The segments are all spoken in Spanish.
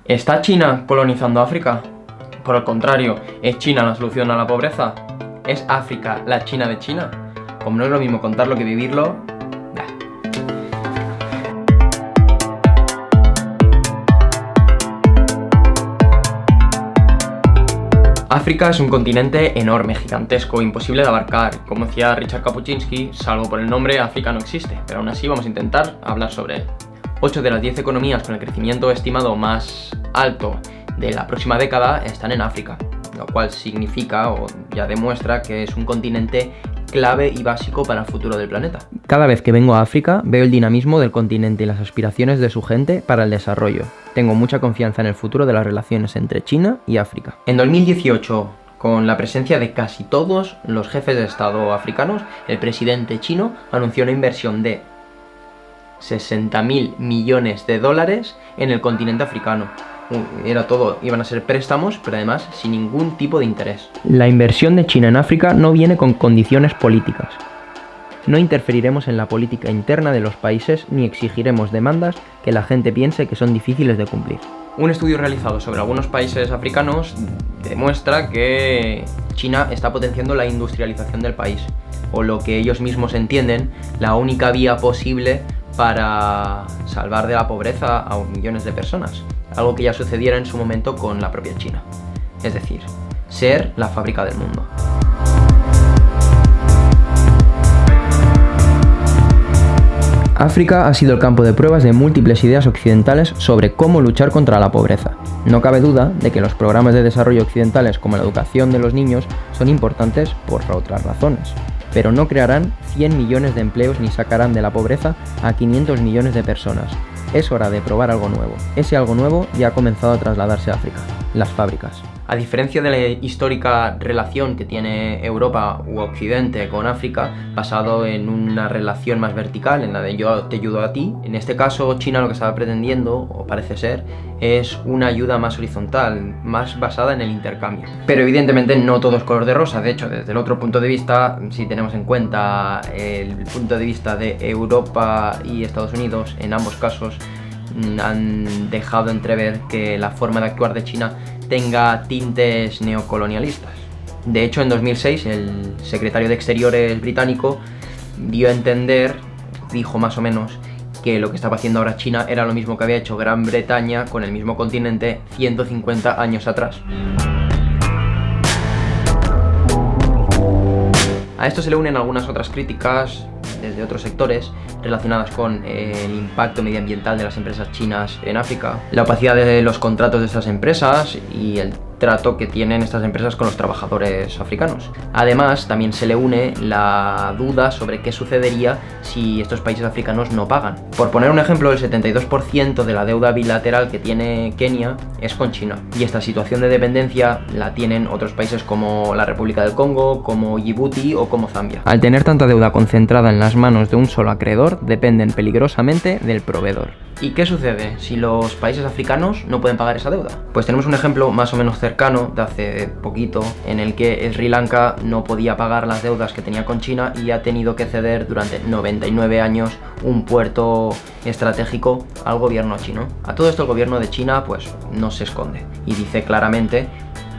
¿Está China colonizando África? Por el contrario, ¿es China la solución a la pobreza? ¿Es África la China de China? Como no es lo mismo contarlo que vivirlo, nah. África es un continente enorme, gigantesco, imposible de abarcar. Como decía Richard Kapuscinski, salvo por el nombre, África no existe, pero aún así vamos a intentar hablar sobre él. 8 de las 10 economías con el crecimiento estimado más alto de la próxima década están en África, lo cual significa o ya demuestra que es un continente clave y básico para el futuro del planeta. Cada vez que vengo a África veo el dinamismo del continente y las aspiraciones de su gente para el desarrollo. Tengo mucha confianza en el futuro de las relaciones entre China y África. En 2018, con la presencia de casi todos los jefes de Estado africanos, el presidente chino anunció una inversión de 60.000 millones de dólares en el continente africano. Era todo, iban a ser préstamos, pero además sin ningún tipo de interés. La inversión de China en África no viene con condiciones políticas. No interferiremos en la política interna de los países ni exigiremos demandas que la gente piense que son difíciles de cumplir. Un estudio realizado sobre algunos países africanos demuestra que China está potenciando la industrialización del país, o lo que ellos mismos entienden, la única vía posible para salvar de la pobreza a millones de personas, algo que ya sucediera en su momento con la propia China, es decir, ser la fábrica del mundo. África ha sido el campo de pruebas de múltiples ideas occidentales sobre cómo luchar contra la pobreza. No cabe duda de que los programas de desarrollo occidentales como la educación de los niños son importantes por otras razones, pero no crearán 100 millones de empleos ni sacarán de la pobreza a 500 millones de personas. Es hora de probar algo nuevo. Ese algo nuevo ya ha comenzado a trasladarse a África, las fábricas. A diferencia de la histórica relación que tiene Europa u Occidente con África, basado en una relación más vertical, en la de yo te ayudo a ti, en este caso China lo que estaba pretendiendo, o parece ser, es una ayuda más horizontal, más basada en el intercambio. Pero evidentemente no todo es color de rosa. De hecho, desde el otro punto de vista, si tenemos en cuenta el punto de vista de Europa y Estados Unidos, en ambos casos han dejado entrever que la forma de actuar de China tenga tintes neocolonialistas. De hecho, en 2006 el secretario de Exteriores británico dio a entender, dijo más o menos, que lo que estaba haciendo ahora China era lo mismo que había hecho Gran Bretaña con el mismo continente 150 años atrás. A esto se le unen algunas otras críticas desde otros sectores relacionadas con el impacto medioambiental de las empresas chinas en África, la opacidad de los contratos de estas empresas y el trato que tienen estas empresas con los trabajadores africanos. Además, también se le une la duda sobre qué sucedería si estos países africanos no pagan. Por poner un ejemplo, el 72% de la deuda bilateral que tiene Kenia es con China, y esta situación de dependencia la tienen otros países como la República del Congo, como Djibouti o como Zambia. Al tener tanta deuda concentrada en las manos de un solo acreedor, dependen peligrosamente del proveedor. ¿Y qué sucede si los países africanos no pueden pagar esa deuda? Pues tenemos un ejemplo más o menos cercano de hace poquito en el que Sri Lanka no podía pagar las deudas que tenía con China y ha tenido que ceder durante 99 años un puerto estratégico al gobierno chino. A todo esto el gobierno de China pues no se esconde y dice claramente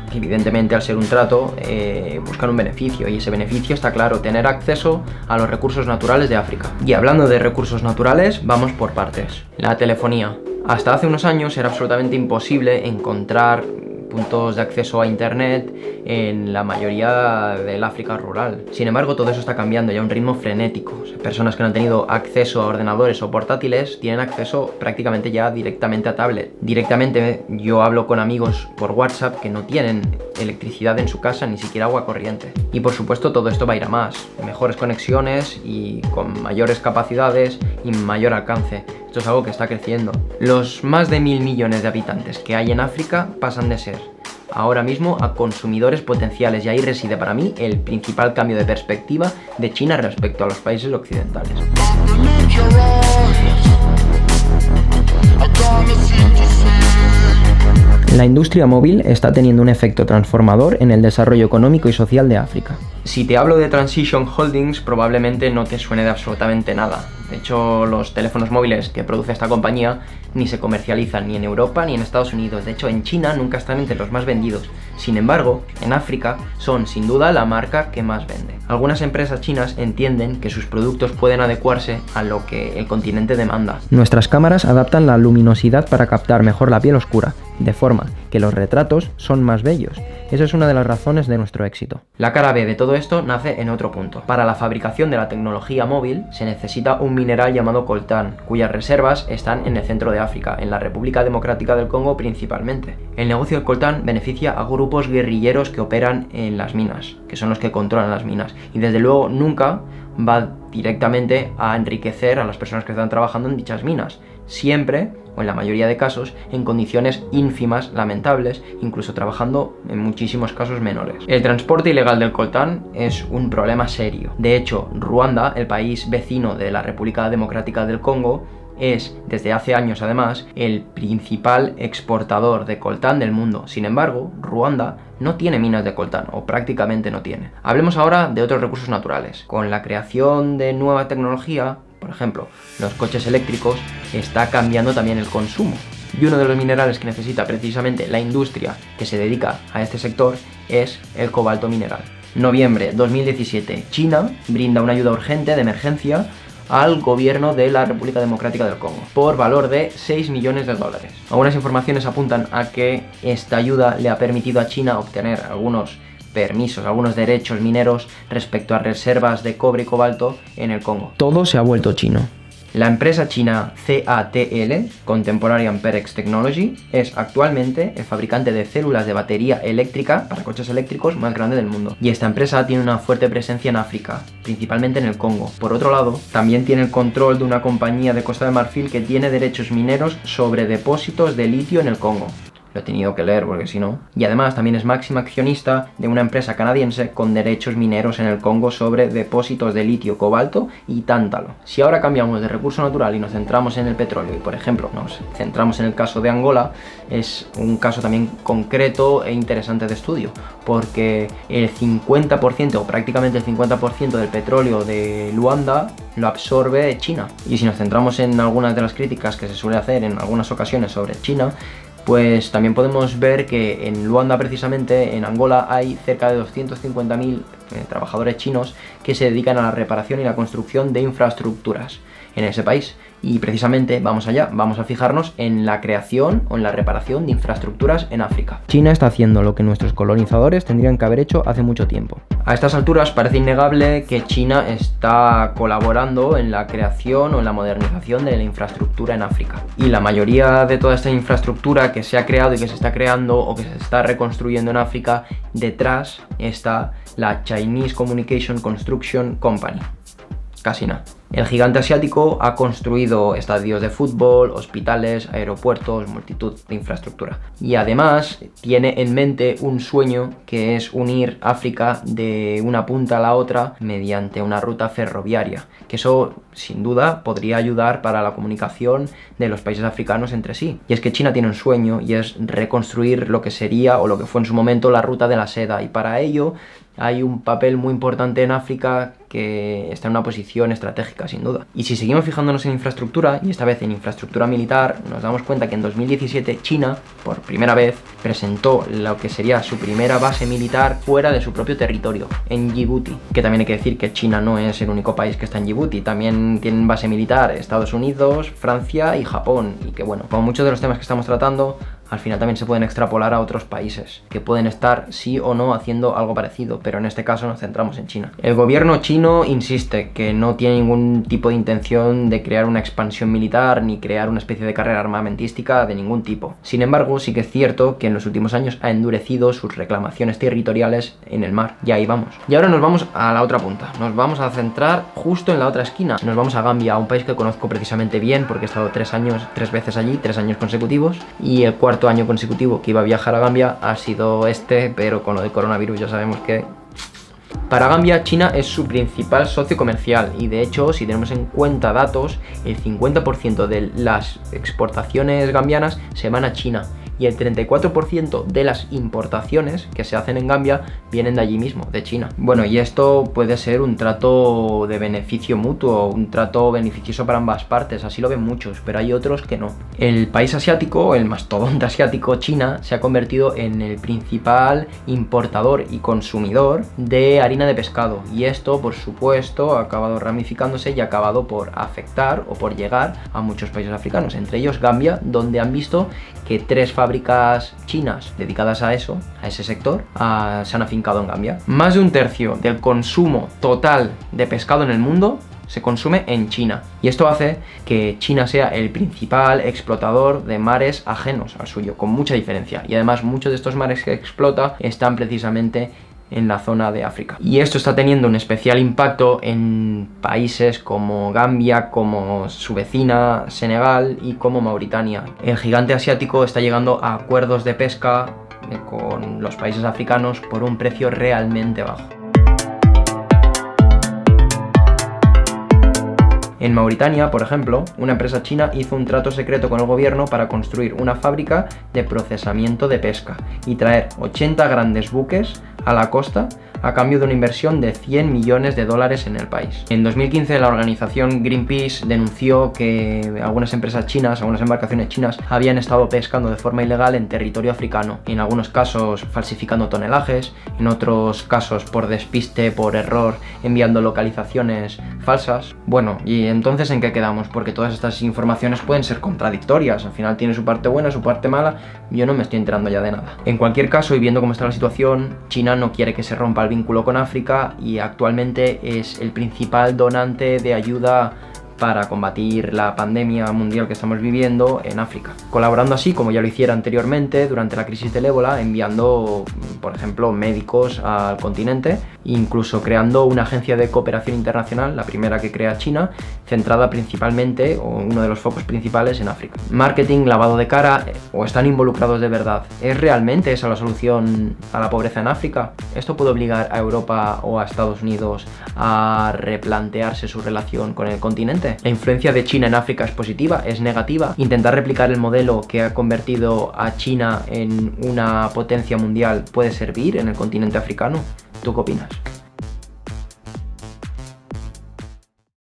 que evidentemente al ser un trato buscan un beneficio, y ese beneficio está claro: tener acceso a los recursos naturales de África. Y hablando de recursos naturales, vamos por partes. La telefonía. Hasta hace unos años era absolutamente imposible encontrar puntos de acceso a internet en la mayoría del África rural. Sin embargo, todo eso está cambiando ya a un ritmo frenético. O sea, personas que no han tenido acceso a ordenadores o portátiles tienen acceso prácticamente ya directamente a tablet. Directamente yo hablo con amigos por WhatsApp que no tienen electricidad en su casa, ni siquiera agua corriente. Y por supuesto todo esto va a ir a más. Mejores conexiones y con mayores capacidades y mayor alcance. Esto es algo que está creciendo. Los más de 1.000 millones de habitantes que hay en África pasan de ser ahora mismo a consumidores potenciales, y ahí reside para mí el principal cambio de perspectiva de China respecto a los países occidentales. La industria móvil está teniendo un efecto transformador en el desarrollo económico y social de África. Si te hablo de Transition Holdings, probablemente no te suene de absolutamente nada. De hecho, los teléfonos móviles que produce esta compañía ni se comercializan ni en Europa ni en Estados Unidos. De hecho, en China nunca están entre los más vendidos. Sin embargo, en África son sin duda la marca que más vende. Algunas empresas chinas entienden que sus productos pueden adecuarse a lo que el continente demanda. Nuestras cámaras adaptan la luminosidad para captar mejor la piel oscura, de forma que los retratos son más bellos. Esa es una de las razones de nuestro éxito. La cara B de todo esto nace en otro punto. Para la fabricación de la tecnología móvil se necesita un mineral llamado coltán, cuyas reservas están en el centro de África, en la República Democrática del Congo principalmente. El negocio del coltán beneficia a grupos guerrilleros que operan en las minas, que son los que controlan las minas, y desde luego nunca va directamente a enriquecer a las personas que están trabajando en dichas minas. Siempre, o en la mayoría de casos, en condiciones ínfimas, lamentables, incluso trabajando en muchísimos casos menores. El transporte ilegal del coltán es un problema serio. De hecho, Ruanda, el país vecino de la República Democrática del Congo, es, desde hace años además, el principal exportador de coltán del mundo. Sin embargo, Ruanda no tiene minas de coltán, o prácticamente no tiene. Hablemos ahora de otros recursos naturales. Con la creación de nueva tecnología, por ejemplo, los coches eléctricos, está cambiando también el consumo. Y uno de los minerales que necesita precisamente la industria que se dedica a este sector es el cobalto mineral. Noviembre 2017, China brinda una ayuda urgente de emergencia al gobierno de la República Democrática del Congo por valor de 6 millones de dólares. Algunas informaciones apuntan a que esta ayuda le ha permitido a China obtener algunos permisos, algunos derechos mineros respecto a reservas de cobre y cobalto en el Congo. Todo se ha vuelto chino. La empresa china CATL, Contemporary Amperex Technology, es actualmente el fabricante de células de batería eléctrica para coches eléctricos más grande del mundo. Y esta empresa tiene una fuerte presencia en África, principalmente en el Congo. Por otro lado, también tiene el control de una compañía de Costa de Marfil que tiene derechos mineros sobre depósitos de litio en el Congo. Lo he tenido que leer porque si no. Y además también es máxima accionista de una empresa canadiense con derechos mineros en el Congo sobre depósitos de litio, cobalto y tántalo. Si ahora cambiamos de recurso natural y nos centramos en el petróleo y por ejemplo nos centramos en el caso de Angola, es un caso también concreto e interesante de estudio, porque el 50% o prácticamente el 50% del petróleo de Luanda lo absorbe China. Y si nos centramos en algunas de las críticas que se suele hacer en algunas ocasiones sobre China, pues también podemos ver que en Luanda, precisamente, en Angola, hay cerca de 250.000 trabajadores chinos que se dedican a la reparación y la construcción de infraestructuras en ese país. Y precisamente vamos allá, vamos a fijarnos en la creación o en la reparación de infraestructuras en África. China está haciendo lo que nuestros colonizadores tendrían que haber hecho hace mucho tiempo. A estas alturas parece innegable que China está colaborando en la creación o en la modernización de la infraestructura en África. Y la mayoría de toda esta infraestructura que se ha creado y que se está creando o que se está reconstruyendo en África, detrás está la Chinese Communication Construction Company, CASINA. El gigante asiático ha construido estadios de fútbol, hospitales, aeropuertos, multitud de infraestructura. Y además tiene en mente un sueño que es unir África de una punta a la otra mediante una ruta ferroviaria. Que eso, sin duda, podría ayudar para la comunicación de los países africanos entre sí. Y es que China tiene un sueño y es reconstruir lo que sería o lo que fue en su momento la ruta de la seda. Y para ello hay un papel muy importante en África que está en una posición estratégica, sin duda. Y si seguimos fijándonos en infraestructura, y esta vez en infraestructura militar, nos damos cuenta que en 2017 China, por primera vez, presentó lo que sería su primera base militar fuera de su propio territorio, en Djibouti. Que también hay que decir que China no es el único país que está en Djibouti, también tienen base militar Estados Unidos, Francia y Japón. Y que bueno, como muchos de los temas que estamos tratando, al final también se pueden extrapolar a otros países que pueden estar sí o no haciendo algo parecido, pero en este caso nos centramos en China. El gobierno chino insiste que no tiene ningún tipo de intención de crear una expansión militar ni crear una especie de carrera armamentística de ningún tipo. Sin embargo, sí que es cierto que en los últimos años ha endurecido sus reclamaciones territoriales en el mar. Y ahí vamos. Y ahora nos vamos a la otra punta. Nos vamos a centrar justo en la otra esquina. Nos vamos a Gambia, un país que conozco precisamente bien porque he estado 3 veces allí, 3 años consecutivos, y el cuarto año consecutivo que iba a viajar a Gambia ha sido este, pero con lo del coronavirus ya sabemos que... Para Gambia, China es su principal socio comercial y de hecho, si tenemos en cuenta datos, el 50% de las exportaciones gambianas se van a China y el 34% de las importaciones que se hacen en Gambia vienen de allí mismo, de China. Bueno, y esto puede ser un trato de beneficio mutuo, un trato beneficioso para ambas partes, así lo ven muchos, pero hay otros que no. El país asiático, el mastodonte asiático, China, se ha convertido en el principal importador y consumidor de harina de pescado, y esto, por supuesto, ha acabado ramificándose y ha acabado por afectar o por llegar a muchos países africanos, entre ellos Gambia, donde han visto que 3 fábricas chinas dedicadas a eso, a ese sector, se han afincado en Gambia. Más de un tercio del consumo total de pescado en el mundo se consume en China, y esto hace que China sea el principal explotador de mares ajenos al suyo, con mucha diferencia, y además muchos de estos mares que explota están precisamente en la zona de África. Y esto está teniendo un especial impacto en países como Gambia, como su vecina Senegal y como Mauritania. El gigante asiático está llegando a acuerdos de pesca con los países africanos por un precio realmente bajo. En Mauritania, por ejemplo, una empresa china hizo un trato secreto con el gobierno para construir una fábrica de procesamiento de pesca y traer 80 grandes buques a la costa a cambio de una inversión de 100 millones de dólares en el país. En 2015 la organización Greenpeace denunció que algunas empresas chinas, algunas embarcaciones chinas, habían estado pescando de forma ilegal en territorio africano, en algunos casos falsificando tonelajes, en otros casos por despiste, por error, enviando localizaciones falsas. Bueno, y entonces ¿en qué quedamos? Porque todas estas informaciones pueden ser contradictorias, al final tiene su parte buena, su parte mala, yo no me estoy enterando ya de nada. En cualquier caso, y viendo cómo está la situación, China no quiere que se rompa el vínculo con África y actualmente es el principal donante de ayuda para combatir la pandemia mundial que estamos viviendo en África, colaborando así como ya lo hiciera anteriormente durante la crisis del ébola, enviando, por ejemplo, médicos al continente, incluso creando una agencia de cooperación internacional, la primera que crea China, centrada principalmente, o uno de los focos principales, en África. Marketing, lavado de cara, o están involucrados de verdad. ¿Es realmente esa la solución a la pobreza en África? ¿Esto puede obligar a Europa o a Estados Unidos a replantearse su relación con el continente? ¿La influencia de China en África es positiva? ¿Es negativa? ¿Intentar replicar el modelo que ha convertido a China en una potencia mundial puede servir en el continente africano? ¿Tú qué opinas?